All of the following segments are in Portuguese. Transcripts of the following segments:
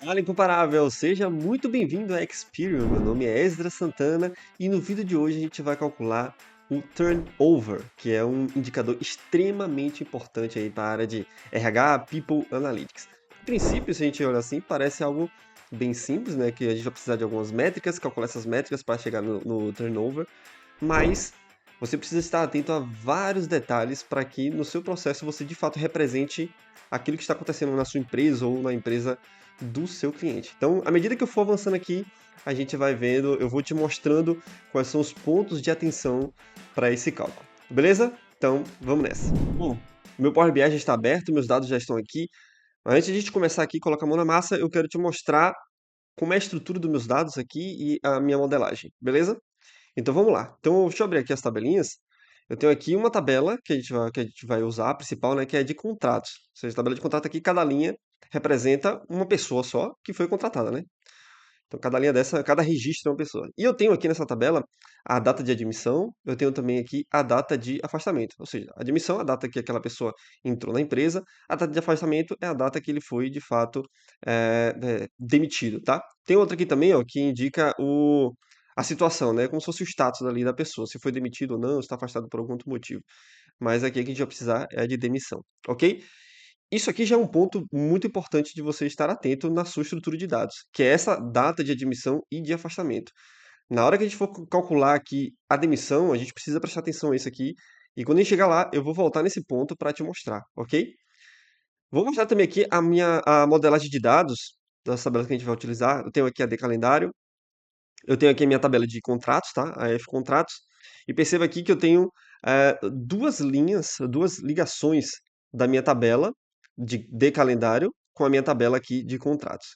Fala incomparável, seja muito bem-vindo a Experian. Meu nome é Esdra Santana e no vídeo de hoje a gente vai calcular o turnover, que é um indicador extremamente importante aí para a área de RH, People Analytics. A princípio, se a gente olhar assim, parece algo bem simples, né? Que a gente vai precisar de algumas métricas, calcular essas métricas para chegar no turnover, mas você precisa estar atento a vários detalhes para que no seu processo você de fato represente aquilo que está acontecendo na sua empresa ou na empresa do seu cliente. Então, à medida que eu for avançando aqui, a gente vai vendo, eu vou te mostrando quais são os pontos de atenção para esse cálculo. Beleza? Então, vamos nessa. Bom, meu Power BI já está aberto, meus dados já estão aqui. Mas antes de a gente começar aqui e colocar a mão na massa, eu quero te mostrar como é a estrutura dos meus dados aqui e a minha modelagem, beleza? Então vamos lá. Então deixa eu abrir aqui as tabelinhas. Eu tenho aqui uma tabela que a gente vai usar, a principal, né, que é de contratos. Ou seja, a tabela de contrato aqui, cada linha representa uma pessoa só que foi contratada, né? Então cada linha dessa, cada registro é uma pessoa. E eu tenho aqui nessa tabela a data de admissão, eu tenho também aqui a data de afastamento. Ou seja, admissão é a data que aquela pessoa entrou na empresa, a data de afastamento é a data que ele foi, de fato, demitido, tá? Tem outra aqui também, ó, que indica a situação, né? Como se fosse o status ali da pessoa, se foi demitido ou não, se está afastado por algum outro motivo. Mas aqui a que a gente vai precisar é a de demissão, ok? Isso aqui já é um ponto muito importante de você estar atento na sua estrutura de dados, que é essa data de admissão e de afastamento. Na hora que a gente for calcular aqui a demissão, a gente precisa prestar atenção a isso aqui. E quando a gente chegar lá, eu vou voltar nesse ponto para te mostrar, ok? Vou mostrar também aqui a modelagem de dados das tabelas que a gente vai utilizar. Eu tenho aqui a de calendário, eu tenho aqui a minha tabela de contratos, tá? A F contratos. E perceba aqui que eu tenho duas linhas, duas ligações da minha tabela de calendário com a minha tabela aqui de contratos.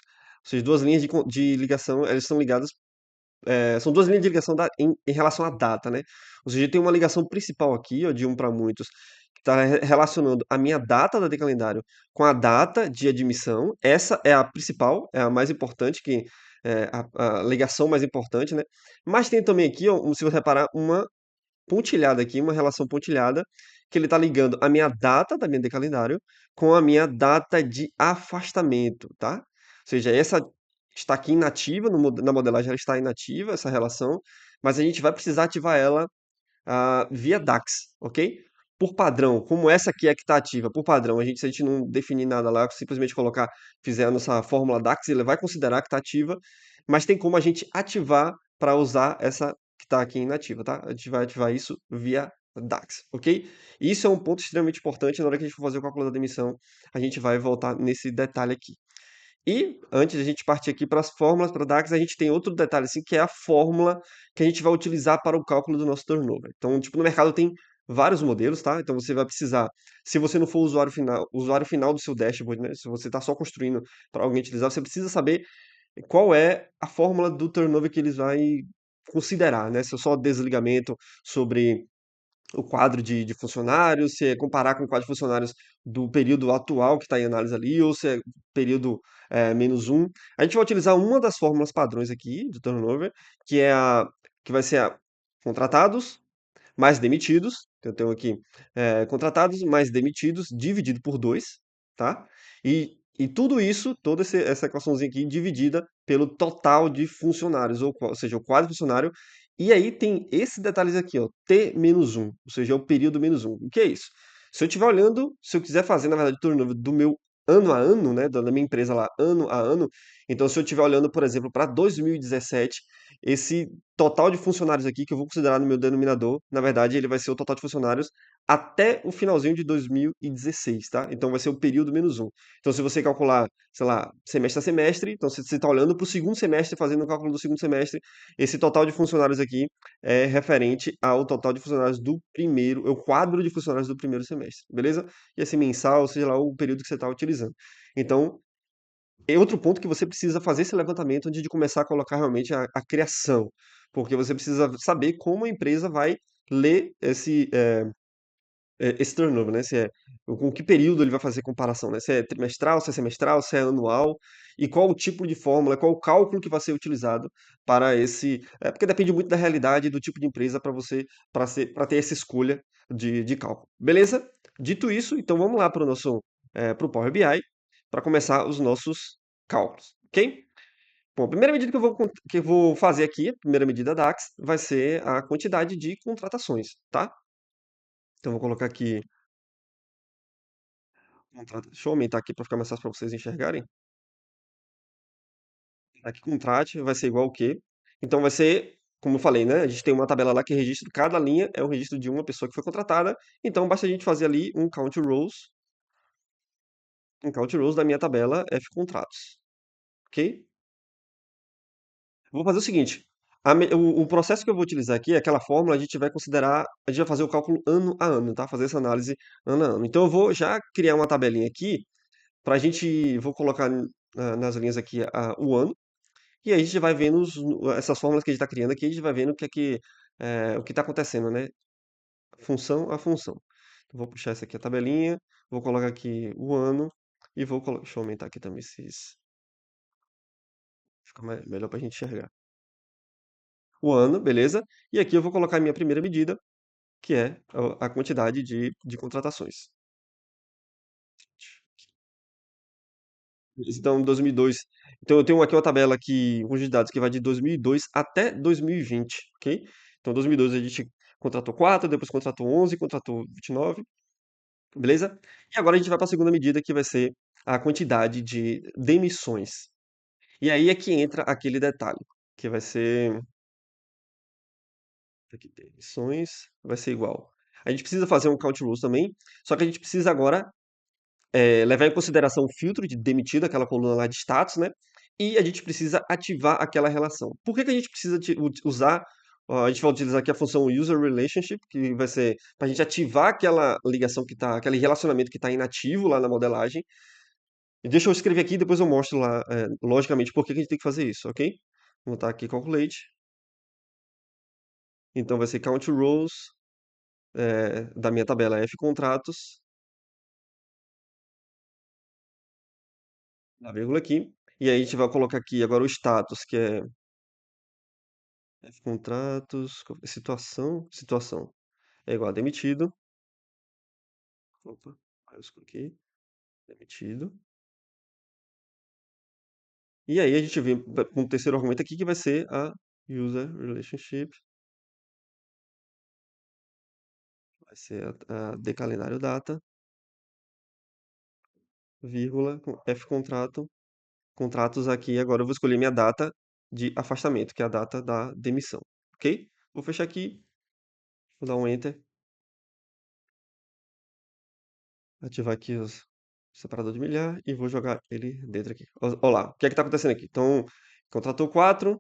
Ou seja, duas linhas de ligação, elas são ligadas, são duas linhas de ligação em relação à data, né? Ou seja, tem uma ligação principal aqui, ó, de um para muitos, que está relacionando a minha data da de calendário com a data de admissão. Essa é a principal, é a mais importante, que é a ligação mais importante, né? Mas tem também aqui, ó, se você reparar, uma pontilhada aqui, uma relação pontilhada, que ele está ligando a minha data da minha de calendário com a minha data de afastamento, tá? Ou seja, essa está aqui inativa, na modelagem ela está inativa, essa relação, mas a gente vai precisar ativar ela via DAX, ok? Por padrão, como essa aqui é que está ativa, por padrão, se a gente não definir nada lá, simplesmente colocar, fizer a nossa fórmula DAX, ele vai considerar que está ativa, mas tem como a gente ativar para usar essa que está aqui inativa, tá? A gente vai ativar isso via DAX, ok? E isso é um ponto extremamente importante, na hora que a gente for fazer o cálculo da demissão, a gente vai voltar nesse detalhe aqui. E antes de a gente partir aqui para as fórmulas para DAX, a gente tem outro detalhe assim, que é a fórmula que a gente vai utilizar para o cálculo do nosso turnover. Então, tipo, no mercado tem vários modelos, tá? Então você vai precisar, se você não for usuário final do seu dashboard, né? Se você está só construindo para alguém utilizar, você precisa saber qual é a fórmula do turnover que eles vai considerar, né? Se é só desligamento sobre o quadro de funcionários, se é comparar com o quadro de funcionários do período atual que está em análise ali, ou se é período -1. A gente vai utilizar uma das fórmulas padrões aqui do turnover, que é que vai ser a contratados mais demitidos. Então, eu tenho aqui contratados mais demitidos dividido por 2, tá? E tudo isso, essa equaçãozinha aqui, dividida pelo total de funcionários, ou seja, o quadro funcionário. E aí tem esse detalhe aqui, ó, T menos 1, ou seja, é o período menos 1. O que é isso? Se eu estiver olhando, se eu quiser fazer, na verdade, o turnover do meu ano a ano, né, da minha empresa lá, ano a ano, então se eu estiver olhando, por exemplo, para 2017, esse total de funcionários aqui que eu vou considerar no meu denominador, na verdade, ele vai ser o total de funcionários até o finalzinho de 2016, tá? Então vai ser o período menos 1. Então, se você calcular, sei lá, semestre a semestre, então se você está olhando para o segundo semestre, fazendo o cálculo do segundo semestre, esse total de funcionários aqui é referente ao total de funcionários do primeiro, é o quadro de funcionários do primeiro semestre, beleza? E esse mensal, seja lá o período que você está utilizando. Então, é outro ponto que você precisa fazer esse levantamento antes de começar a colocar realmente a criação, porque você precisa saber como a empresa vai ler esse turnover, né? Se é, com que período ele vai fazer comparação, né? Se é trimestral, se é semestral, se é anual, e qual o tipo de fórmula, qual o cálculo que vai ser utilizado para esse. Porque depende muito da realidade e do tipo de empresa para você, para ter essa escolha de cálculo. Beleza? Dito isso, então vamos lá para o nosso pro Power BI para começar os nossos cálculos. ok? Bom, a primeira medida que eu vou fazer aqui, a primeira medida da DAX, vai ser a quantidade de contratações, tá? Então, eu vou colocar aqui, deixa eu aumentar aqui para ficar mais fácil para vocês enxergarem. Aqui, contrate vai ser igual o quê? Então, vai ser, como eu falei, né? A gente tem uma tabela lá que registra, cada linha é o registro de uma pessoa que foi contratada. Então, basta a gente fazer ali um count rows da minha tabela F contratos, ok? Vou fazer o seguinte, o processo que eu vou utilizar aqui, aquela fórmula, a gente vai considerar, a gente vai fazer o cálculo ano a ano, tá? Fazer essa análise ano a ano. Então eu vou já criar uma tabelinha aqui, para a gente, vou colocar nas linhas aqui o ano, e aí a gente vai vendo essas fórmulas que a gente está criando aqui, a gente vai vendo o que está acontecendo, né? Função a função. Então, vou puxar essa aqui a tabelinha, vou colocar aqui o ano, e vou colocar, deixa eu aumentar aqui também esses, fica melhor para a gente enxergar. O ano, beleza? E aqui eu vou colocar a minha primeira medida, que é a quantidade de contratações. Então, 2002. Então, eu tenho aqui uma tabela aqui, um conjunto de dados que vai de 2002 até 2020, ok? Então, 2002 a gente contratou 4, depois contratou 11, contratou 29, beleza? E agora a gente vai para a segunda medida, que vai ser a quantidade de demissões. E aí é que entra aquele detalhe, que vai ser. Aqui, demissões, vai ser igual. A gente precisa fazer um count rules também, só que a gente precisa agora levar em consideração o filtro de demitido, aquela coluna lá de status, né? E a gente precisa ativar aquela relação. Por que que a gente precisa usar, ó, a gente vai utilizar aqui a função user relationship, que vai ser para a gente ativar aquela ligação que tá, aquele relacionamento que está inativo lá na modelagem. E deixa eu escrever aqui, depois eu mostro lá, logicamente, por que que a gente tem que fazer isso, ok? Vou botar aqui calculate. Então vai ser count rows da minha tabela F contratos, na vírgula aqui. E aí a gente vai colocar aqui agora o status, que é F contratos, situação é igual a demitido. Opa, aí eu coloquei, demitido. E aí a gente vem com o terceiro argumento aqui, que vai ser a user relationship, vai ser a de calendário data, vírgula, com F contrato, contratos aqui, agora eu vou escolher minha data de afastamento, que é a data da demissão, ok? Vou fechar aqui, vou dar um Enter, ativar aqui os separador de milhar e vou jogar ele dentro aqui. Olha lá, o que é que está acontecendo aqui? Então, contratou 4,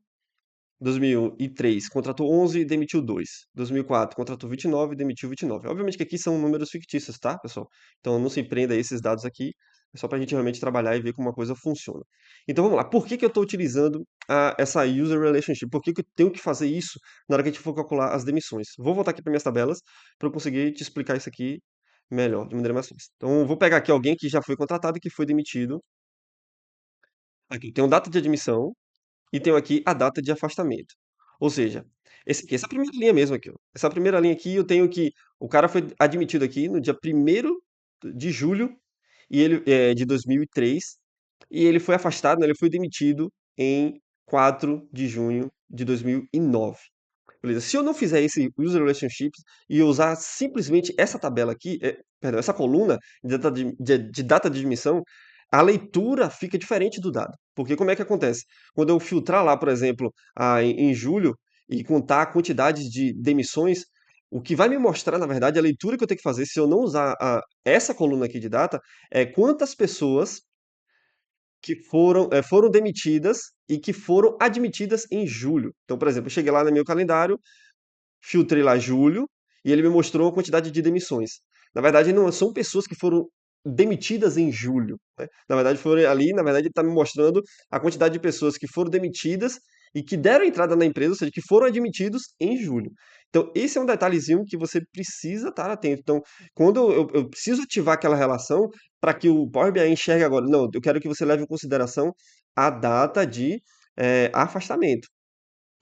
2003 contratou 11, demitiu 2. 2004 contratou 29, demitiu 29. Obviamente que aqui são números fictícios, tá, pessoal? Então não se prenda a esses dados aqui, é só para a gente realmente trabalhar e ver como uma coisa funciona. Então vamos lá, por que que eu estou utilizando essa user relationship? Por que que eu tenho que fazer isso na hora que a gente for calcular as demissões? Vou voltar aqui para minhas tabelas para eu conseguir te explicar isso aqui melhor, de maneira mais fácil. Então eu vou pegar aqui alguém que já foi contratado e que foi demitido. Aqui tem data de admissão, e tenho aqui a data de afastamento. Ou seja, essa primeira linha mesmo aqui, ó. Essa primeira linha aqui eu tenho que o cara foi admitido aqui no dia 1º de julho e ele de 2003 e ele foi afastado, né, ele foi demitido em 4 de junho de 2009. Beleza. Se eu não fizer esse user relationships e eu usar simplesmente essa tabela aqui, perdão, essa coluna de data de admissão, a leitura fica diferente do dado. Porque como é que acontece? Quando eu filtrar lá, por exemplo, em julho e contar a quantidade de demissões, o que vai me mostrar, na verdade, a leitura que eu tenho que fazer, se eu não usar essa coluna aqui de data, é quantas pessoas que foram demitidas e que foram admitidas em julho. Então, por exemplo, eu cheguei lá no meu calendário, filtrei lá julho e ele me mostrou a quantidade de demissões. Na verdade, não são pessoas que foram demitidas em julho, né? Na verdade, foram ali, na verdade, ele está me mostrando a quantidade de pessoas que foram demitidas e que deram entrada na empresa, ou seja, que foram admitidos em julho. Então, esse é um detalhezinho que você precisa estar atento. Então, quando eu preciso ativar aquela relação para que o Power BI enxergue agora, não, eu quero que você leve em consideração a data de afastamento.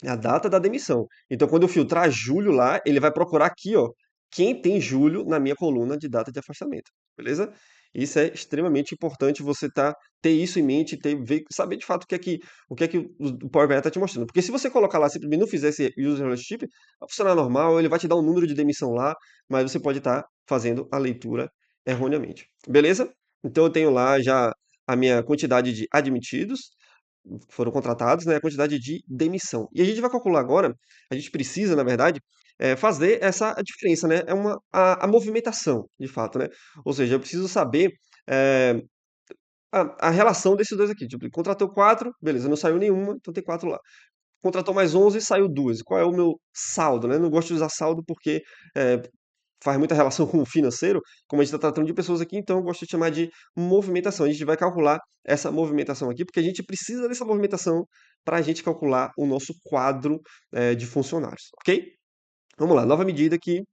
É a data da demissão. Então, quando eu filtrar julho lá, ele vai procurar aqui, ó, quem tem julho na minha coluna de data de afastamento. Beleza? Isso é extremamente importante você ter isso em mente, saber de fato o que é que o Power BI está te mostrando. Porque se você colocar lá, simplesmente não fizer esse user relationship, vai funcionar normal, ele vai te dar um número de demissão lá, mas você pode estar fazendo a leitura erroneamente. Beleza? Então eu tenho lá já a minha quantidade de admitidos, que foram contratados, né, a quantidade de demissão. E a gente vai calcular agora, a gente precisa, na verdade, fazer essa diferença, né? A movimentação, de fato, né? Ou seja, eu preciso saber eh, a relação desses dois aqui. Tipo, contratou 4, beleza, não saiu nenhuma, então tem 4 lá. Contratou mais 11, saiu 2. Qual é o meu saldo, né? Não gosto de usar saldo porque eh, faz muita relação com o financeiro, como a gente está tratando de pessoas aqui, então eu gosto de chamar de movimentação. A gente vai calcular essa movimentação aqui, porque a gente precisa dessa movimentação para a gente calcular o nosso quadro de funcionários, ok? Vamos lá, nova medida aqui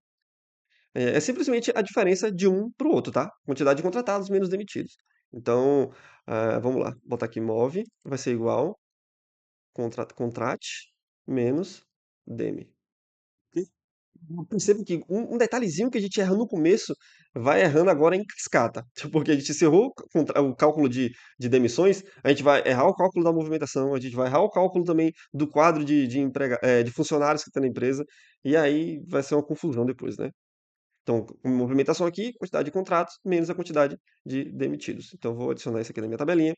é simplesmente a diferença de um para o outro, tá? Quantidade de contratados menos demitidos. Então, vamos lá, botar aqui move, vai ser igual contrate menos demi. Eu percebo que um detalhezinho que a gente erra no começo, vai errando agora em cascata. Tipo, porque a gente errou o cálculo de demissões, a gente vai errar o cálculo da movimentação, a gente vai errar o cálculo também do quadro de funcionários que tem na empresa, e aí vai ser uma confusão depois, né? Então, movimentação aqui, quantidade de contratos, menos a quantidade de demitidos. Então, vou adicionar isso aqui na minha tabelinha.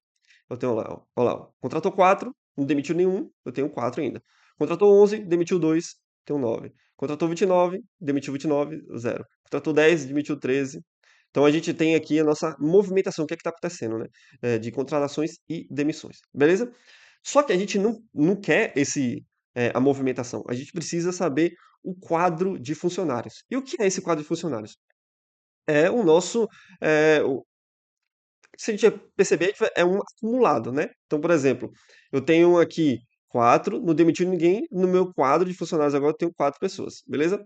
Eu tenho lá, ó, ó lá, ó. Contratou 4, não demitiu nenhum, eu tenho 4 ainda. Contratou 11, demitiu 2, tenho 9. Contratou 29, demitiu 29, 0. Contratou 10, demitiu 13. Então a gente tem aqui a nossa movimentação, o que é que está acontecendo, né? De contratações e demissões, beleza? Só que a gente não quer a movimentação, a gente precisa saber o quadro de funcionários. E o que é esse quadro de funcionários? É o nosso, eh, se a gente perceber, é um acumulado, né? Então, por exemplo, eu tenho aqui 4, não demitiu ninguém, no meu quadro de funcionários agora eu tenho 4 pessoas, beleza?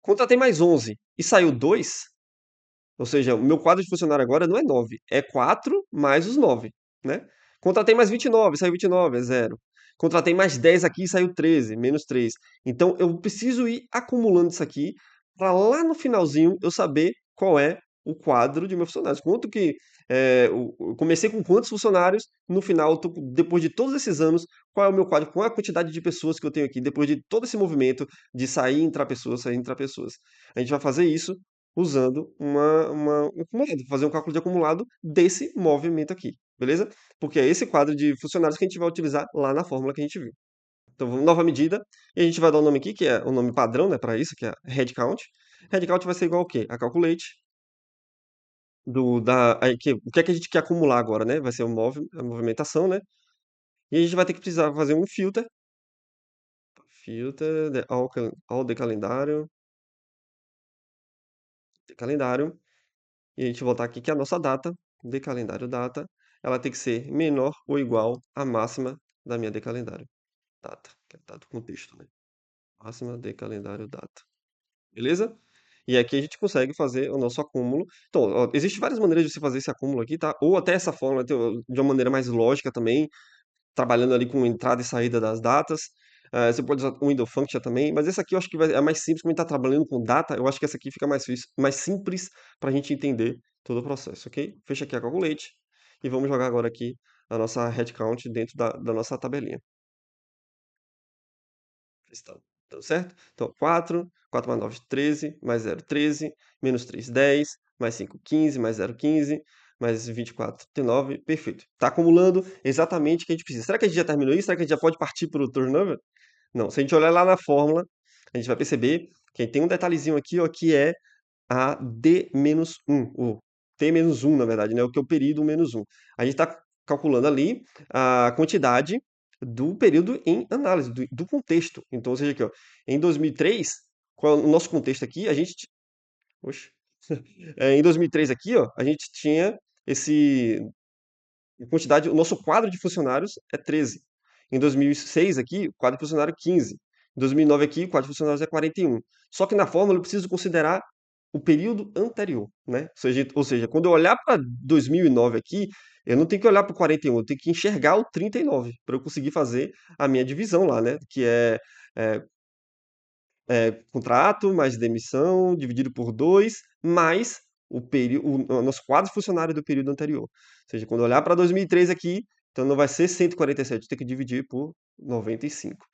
Contratei mais 11 e saiu 2, ou seja, o meu quadro de funcionário agora não é 9, é 4 mais os 9, né? Contratei mais 29, saiu 29, é 0. Contratei mais 10 aqui e saiu 13, menos 3. Então eu preciso ir acumulando isso aqui para lá no finalzinho eu saber qual é o quadro de meus funcionários. Quanto que eu comecei com quantos funcionários, no final, depois de todos esses anos, qual é o meu quadro, qual é a quantidade de pessoas que eu tenho aqui, depois de todo esse movimento de sair e entrar pessoas, sair e entrar pessoas. A gente vai fazer isso usando um acumulado, fazer um cálculo de acumulado desse movimento aqui, beleza? Porque é esse quadro de funcionários que a gente vai utilizar lá na fórmula que a gente viu. Então, vamos nova medida, e a gente vai dar o nome aqui, que é o nome padrão, né, para isso, que é headcount. Headcount vai ser igual ao quê? A calculate o que é que a gente quer acumular agora, né? Vai ser a movimentação, né? E a gente vai ter que precisar fazer um filter all de calendário. E a gente voltar aqui que a nossa data, de calendário data, ela tem que ser menor ou igual à máxima da minha de calendário data, que é dado contexto, né? Máxima de calendário data. Beleza? E aqui a gente consegue fazer o nosso acúmulo. Então, ó, existe várias maneiras de você fazer esse acúmulo aqui, tá? Ou até essa forma de uma maneira mais lógica também, trabalhando ali com entrada e saída das datas. Você pode usar o window function também, mas esse aqui eu acho que é mais simples, como a gente está trabalhando com data, eu acho que essa aqui fica mais simples para a gente entender todo o processo, ok? Fecha aqui a calculate e vamos jogar agora aqui a nossa headcount dentro da nossa tabelinha. Está dando certo? Então, 4 mais 9, 13, mais 0, 13, menos 3, 10, mais 5, 15, mais 0, 15, mais 24, 39, perfeito. Está acumulando exatamente o que a gente precisa. Será que a gente já terminou isso? Será que a gente já pode partir para o turnover? Não, se a gente olhar lá na fórmula, a gente vai perceber que tem um detalhezinho aqui, ó, que é a D-1, o T-1, na verdade, né? O que é o período menos 1. A gente está calculando ali a quantidade do período em análise, do contexto. Então, ou seja, aqui, ó, em 2003, qual é o nosso contexto aqui? Oxe, em 2003 aqui, ó, a gente tinha esse quantidade, o nosso quadro de funcionários é 13. Em 2006 aqui, o quadro de funcionário é 15. Em 2009 aqui, o quadro de funcionários é 41. Só que na fórmula eu preciso considerar o período anterior, né? Ou seja, quando eu olhar para 2009 aqui, eu não tenho que olhar para o 41, eu tenho que enxergar o 39 para eu conseguir fazer a minha divisão lá, né? Que é, contrato mais demissão dividido por 2 mais o nosso quadro funcionário do período anterior. Ou seja, quando eu olhar para 2003 aqui, então não vai ser 147, tem que dividir por 95.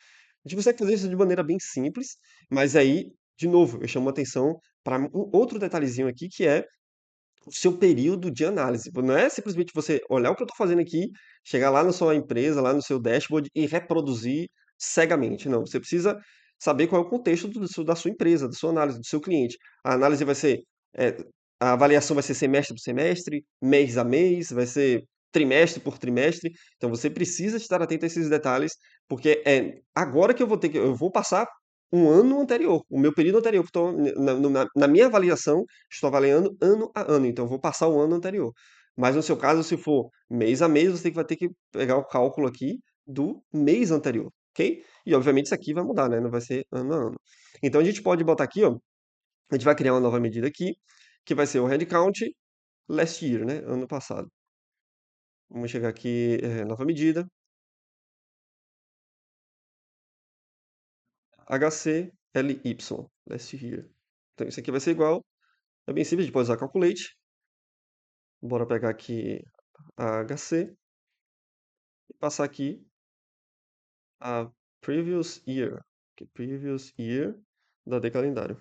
A gente consegue fazer isso de maneira bem simples, mas aí, de novo, eu chamo a atenção para um outro detalhezinho aqui, que é o seu período de análise. Não é simplesmente você olhar o que eu estou fazendo aqui, chegar lá na sua empresa, lá no seu dashboard e reproduzir cegamente. Não, você precisa saber qual é o contexto da sua empresa, da sua análise, do seu cliente. A análise vai ser, é, a avaliação vai ser semestre por semestre, mês a mês, vai ser trimestre por trimestre. Então você precisa estar atento a esses detalhes, porque é agora que eu vou passar um ano anterior, o meu período anterior, que estou na minha avaliação, estou avaliando ano a ano, então eu vou passar o ano anterior. Mas no seu caso, se for mês a mês, você vai ter que pegar o cálculo aqui do mês anterior, ok? E obviamente isso aqui vai mudar, né? Não vai ser ano a ano. Então a gente pode botar aqui, ó, a gente vai criar uma nova medida aqui, que vai ser o headcount last year, né? Ano passado. Vamos chegar aqui, nova medida, HCLY, last year. Então isso aqui vai ser igual, é bem simples, a gente pode usar calculate. Bora pegar aqui a HC e passar aqui a previous year, que previous year da D calendário.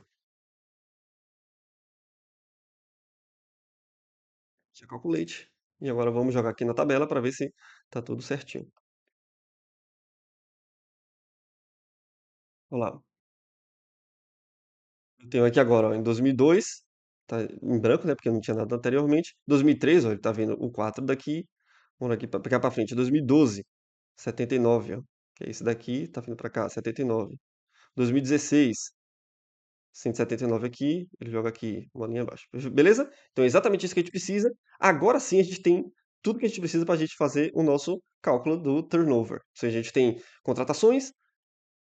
Já calculate. E agora vamos jogar aqui na tabela para ver se tá tudo certinho. Olha lá. Eu tenho aqui agora, ó, em 2002, tá em branco, né, porque não tinha nada anteriormente. 2003, ó, ele tá vendo o 4 daqui. Vamos aqui para pegar para frente. 2012, 79, ó. Que é esse daqui, tá vindo para cá, 79. 2016, 179 aqui, ele joga aqui uma linha abaixo. Beleza? Então é exatamente isso que a gente precisa. Agora sim a gente tem tudo que a gente precisa para a gente fazer o nosso cálculo do turnover. Ou seja, a gente tem contratações,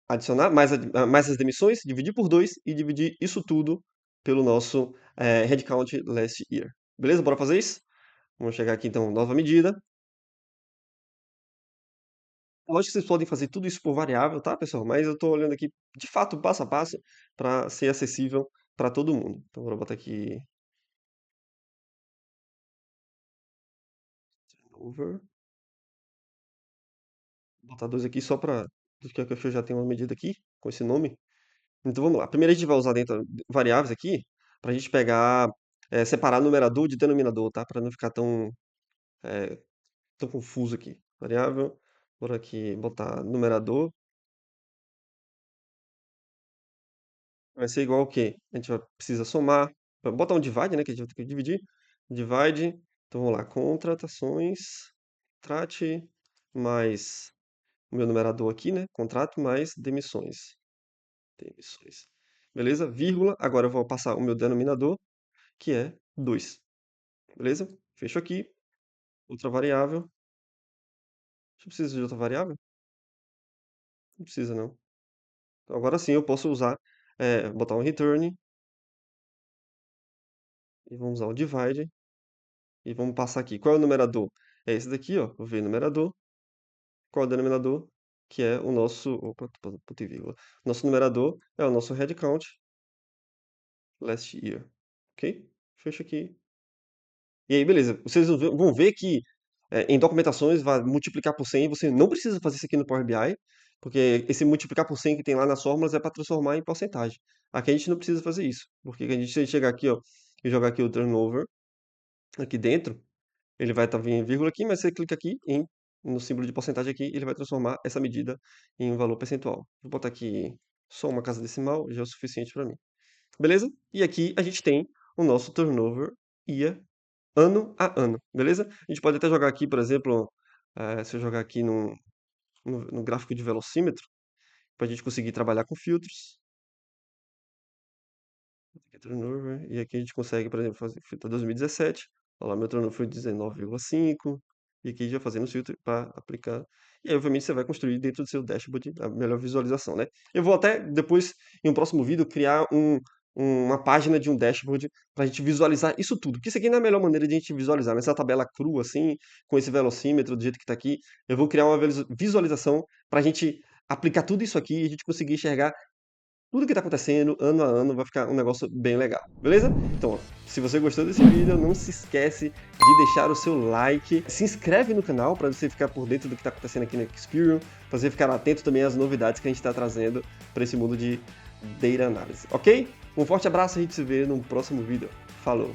adicionar mais as demissões, dividir por 2 e dividir isso tudo pelo nosso headcount last year. Beleza? Bora fazer isso? Vamos chegar aqui então, nova medida. Lógico que vocês podem fazer tudo isso por variável, tá, pessoal? Mas eu estou olhando aqui, de fato, passo a passo, para ser acessível para todo mundo. Então, vou botar aqui over. Vou botar dois aqui só para. Porque eu já tenho uma medida aqui com esse nome. Então vamos lá. Primeiro a gente vai usar dentro variáveis aqui para a gente pegar, separar numerador de denominador, tá? Para não ficar é, tão confuso aqui. Variável, bora aqui botar numerador. Vai ser igual ao quê? A gente precisa somar, botar um divide, né? Que a gente vai ter que dividir. Divide. Então vamos lá. Contratações. Trate mais o meu numerador aqui, né? Contrato mais demissões. Demissões. Beleza? Vírgula. Agora eu vou passar o meu denominador, que é 2. Beleza? Fecho aqui. Outra variável. Você precisa de outra variável? Não precisa, não. Então, agora sim eu posso usar, botar um return. E vamos usar o divide. E vamos passar aqui. Qual é o numerador? É esse daqui, ó. O V numerador. Qual é o denominador? Que é o nosso. Opa, ponto e vírgula. Nosso numerador é o nosso headcount last year. Ok? Fecha aqui. E aí, beleza. Vocês vão ver que em documentações vai multiplicar por 100. Você não precisa fazer isso aqui no Power BI, porque esse multiplicar por 100 que tem lá nas fórmulas é para transformar em porcentagem. Aqui a gente não precisa fazer isso, porque a gente se chegar aqui, ó, e jogar aqui o turnover aqui dentro, ele vai estar vindo em vírgula aqui, mas você clica aqui no símbolo de porcentagem aqui, ele vai transformar essa medida em um valor percentual. Vou botar aqui só uma casa decimal, já é o suficiente para mim. Beleza? E aqui a gente tem o nosso turnover ia ano a ano, beleza? A gente pode até jogar aqui, por exemplo, se eu jogar aqui no gráfico de velocímetro, para a gente conseguir trabalhar com filtros. Aqui é turnover, e aqui a gente consegue, por exemplo, fazer filtro 2017. Olha lá, meu turnover foi 19,5. E aqui já fazendo o filtro para aplicar. E aí, obviamente, você vai construir dentro do seu dashboard a melhor visualização, né? Eu vou até depois, em um próximo vídeo, criar uma página de um dashboard para a gente visualizar isso tudo. Porque isso aqui não é a melhor maneira de a gente visualizar, nessa tabela crua, assim, com esse velocímetro do jeito que está aqui. Eu vou criar uma visualização para a gente aplicar tudo isso aqui e a gente conseguir enxergar tudo que está acontecendo ano a ano, vai ficar um negócio bem legal, beleza? Então, ó, se você gostou desse vídeo, não se esquece de deixar o seu like, se inscreve no canal para você ficar por dentro do que está acontecendo aqui no Experian, para você ficar atento também às novidades que a gente está trazendo para esse mundo de Data Analysis, ok? Um forte abraço, a gente se vê no próximo vídeo. Falou!